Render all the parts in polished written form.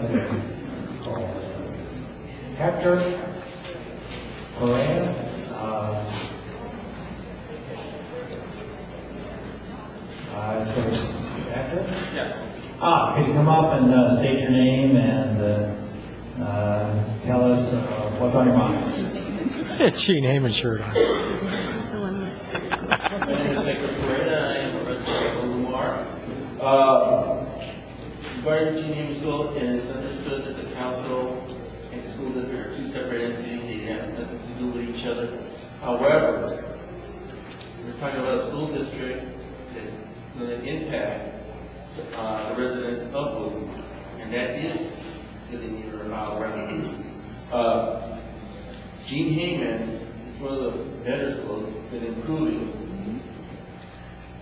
like to call Hector Correa. Hector? Yeah. Could you come up and state your name and tell us what's on your mind? She name and shirt on. My name is Hector Correa. I am a resident of Lamar. Regarding Gene Hammond School, it is understood that the council and the school district are two separate entities. They have nothing to do with each other. However, we're talking about a school district that's going to impact the residents of Woodland, and that is within your revenue. Gene Hammond is one of the better schools that's been improving,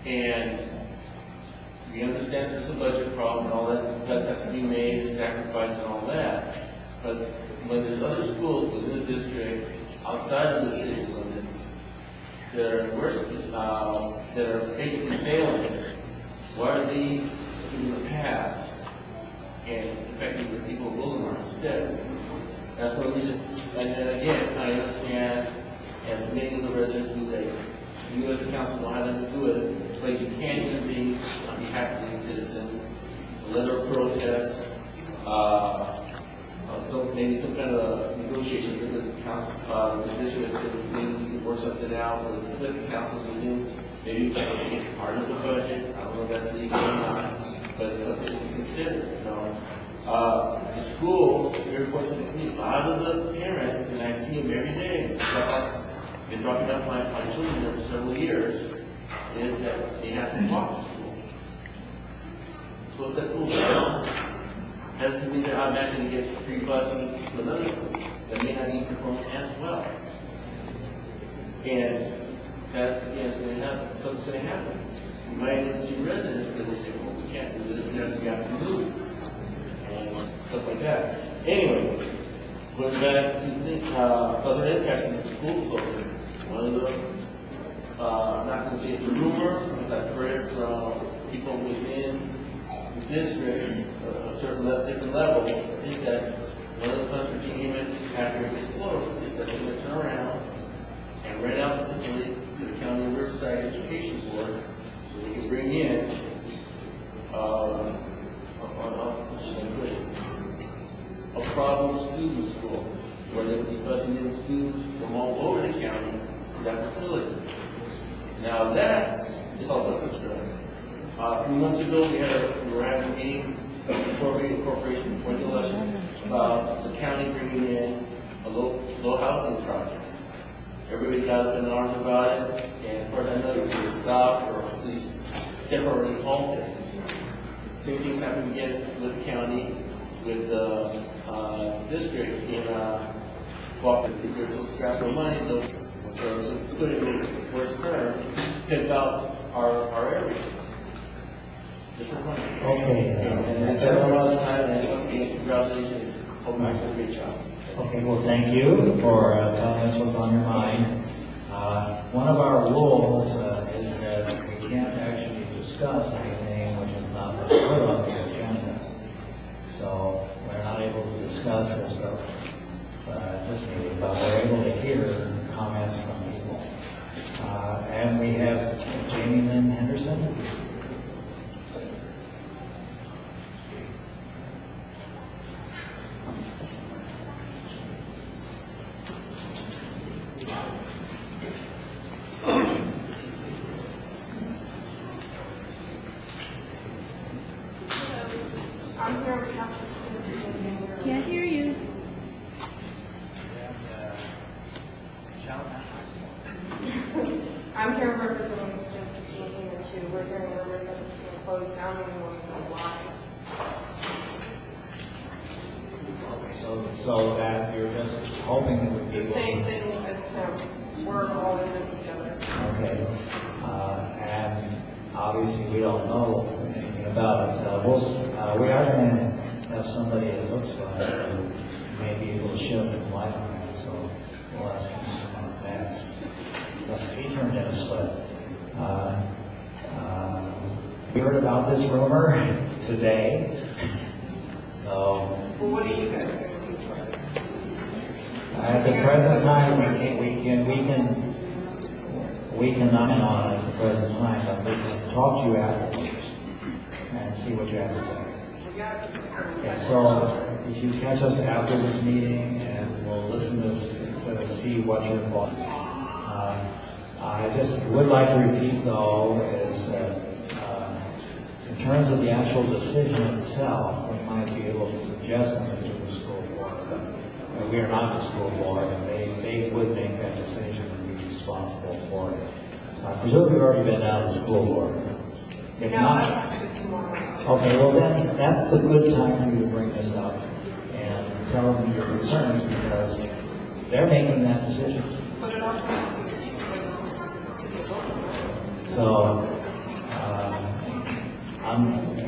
and we understand there's a budget problem and all that, cuts have to be made, sacrifice and all that. But when there's other schools within the district, outside of the city limits, that are worse, that are basically failing, why are they in the past and affecting the people of Willamar instead? That's what we should, and again, I understand, and many of the residents do that. You as a council know how to do it, but you can't even be on behalf of these citizens, a letter of protest, so maybe some kind of negotiation with the council, the district, maybe we can work something out, or let the council to do, maybe we can make it part of the budget. I don't know if that's legal or not, but it's something to consider, you know. The school, very important to me, a lot of the parents, and I see them every day, I've been talking about my children there for several years, is that they have to walk to school. So if that school's down, doesn't mean they're automatically going to get free busing to another school that may not even perform as well. And that is going to happen. Something's going to happen. You might even see residents because they say, well, we can't do this, we have to move. And stuff like that. Anyway, going back to the other impacts in the school closing. One of the, I'm not going to say it's a rumor, because I've heard it from people within the district, a certain different levels, is that one of the plans for Gene Hammond after it gets closed is that they're going to turn around and rent out the facility to the County Riverside Education Board so they can bring in a problem student school where they will be busing in students from all over the county to that facility. Now that is also a concern. A few months ago we were having a meeting before we incorporated before the election about the county bringing in a low housing project. Everybody got up in arms about it, and as far as I know, it was stopped or at least temporarily halted. Same things happened again with the county, with the district in cooperative. There's a scrap of money, so put it in the first term, pick out our area. Different money. Okay. And it's been a lot of time, and it's being congratulations. Hope you do a great job. Okay, well, thank you for telling us what's on your mind. One of our rules is that we can't actually discuss anything which is not put on the agenda. So we're not able to discuss this, this meeting, but we're able to hear comments from people. And we have Jamie Lynn Henderson. Can't hear you. I'm here representing students at Gene Hammond too. We're hearing rumors that it's being closed down and we want to know why. So that you're just hoping it would be. The same thing as we're all in this together. Okay. And obviously we don't know anything about it. We are going to have somebody that looks like who may be able to shed some light on that. So we'll ask him on that. He turned in a slip. We heard about this rumor today. So present time, we can comment on it at the present time, but we can talk to you afterwards and see what you have to say. Okay, so if you catch us after this meeting, and we'll listen to see what your thoughts. I just would like to repeat, though, is that in terms of the actual decision itself, we might be able to suggest something to the school board, but we are not the school board, and they would make that decision and be responsible for it. I presume you've already been down to the school board. If No, not, that's actually tomorrow. okay, well then, that's a good time for you to bring this up and tell them your concerns, because they're making that decision. Put it on. So,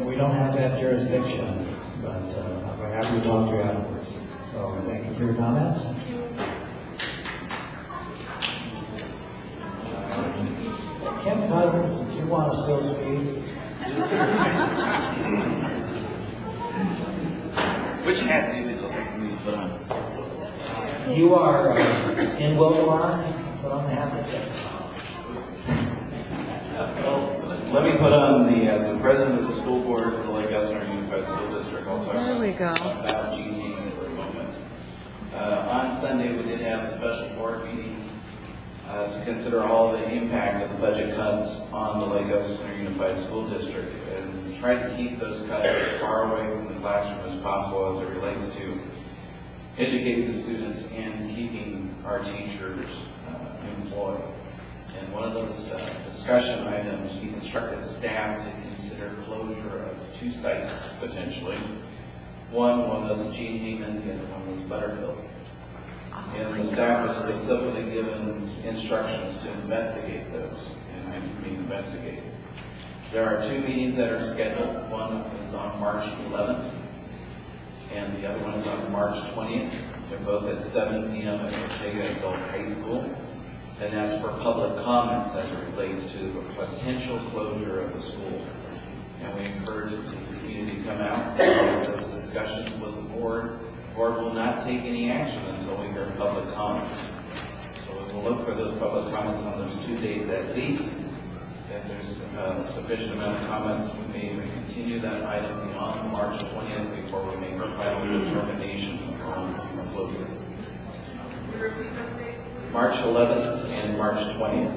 we don't have that jurisdiction, but I'm happy to talk to you afterwards. So, thank you for your comments. Kim Cousins, did you want to still speak? Which hat do you need to put on? You are in Wildomar, put on the hat that says. Let me put on as the president of the school board of the Lake Elsinore Unified School District, I'll talk There we go. about GT for a moment. On Sunday, we did have a special board meeting to consider all the impact of the budget cuts on the Lake Elsinore Unified School District and try to keep those cuts as far away from the classroom as possible as it relates to educating the students and keeping our teachers employed. And one of those discussion items, we instructed staff to consider closure of 2 sites potentially. One was Gene Haven, the other one was Butterfield. And the staff was specifically given instructions to investigate those, and I mean investigate. There are 2 meetings that are scheduled. One is on March 11th, and the other one is on March 20th. They're both at 7 p.m. at Ortega Adult High School. And that's for public comments as it relates to the potential closure of the school. And we encourage the community to come out and have those discussions with the board. The board will not take any action until we hear public comments. So we will look for those public comments on those 2 days at least. If there's a sufficient amount of comments, we may even continue that item beyond March 20th before we make our final determination on closure. March 11th and March 20th.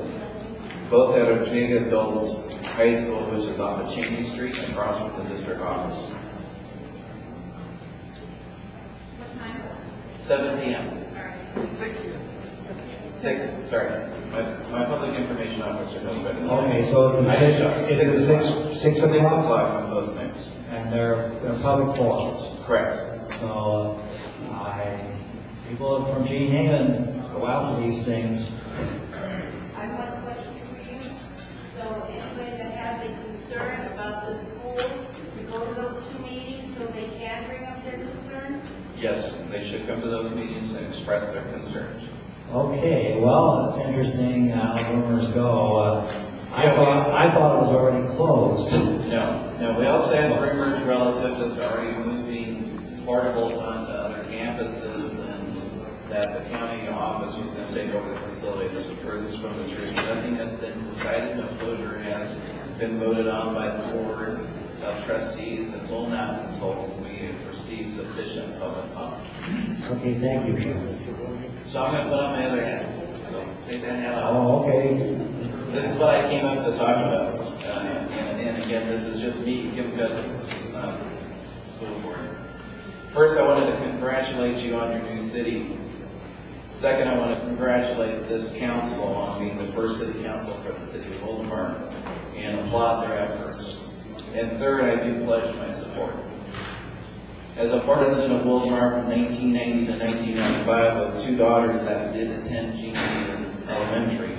Both at Ortega Adult High School, which is off of Cheney Street, across from the district office. What time? 7 p.m. Sorry. 6 p.m. 6, sorry. My public information officer knows better than Okay, I. so it's a 6 6 o'clock? o'clock on both nights. And they're public forums. Correct. So, people from Gene Haven go out to these things. I have one question for you. So anybody that has a concern about the school, you go to those 2 meetings so they can bring up their concern? Yes, they should come to those meetings and express their concerns. Okay, well, it's interesting how rumors go. I thought it was already closed. No, we also had rumors relative to us already moving portables onto other campuses and that the county office was going to take over the facilities. The furthest from the truth. Nothing has been decided. No closure has been voted on by the board of trustees and will not until we have received sufficient public comment. Okay, thank you. So I'm going to put on my other hat. So take that hat off. Oh, okay. This is what I came up to talk about. And again, this is just me, Kim Cousins. This is not school board. First, I wanted to congratulate you on your new city. Second, I want to congratulate this council on being the first city council for the city of Wildomar and applaud their efforts. And third, I do pledge my support. As a president of Wildomar from 1990 to 1995 with 2 daughters that did attend Gene Elementary,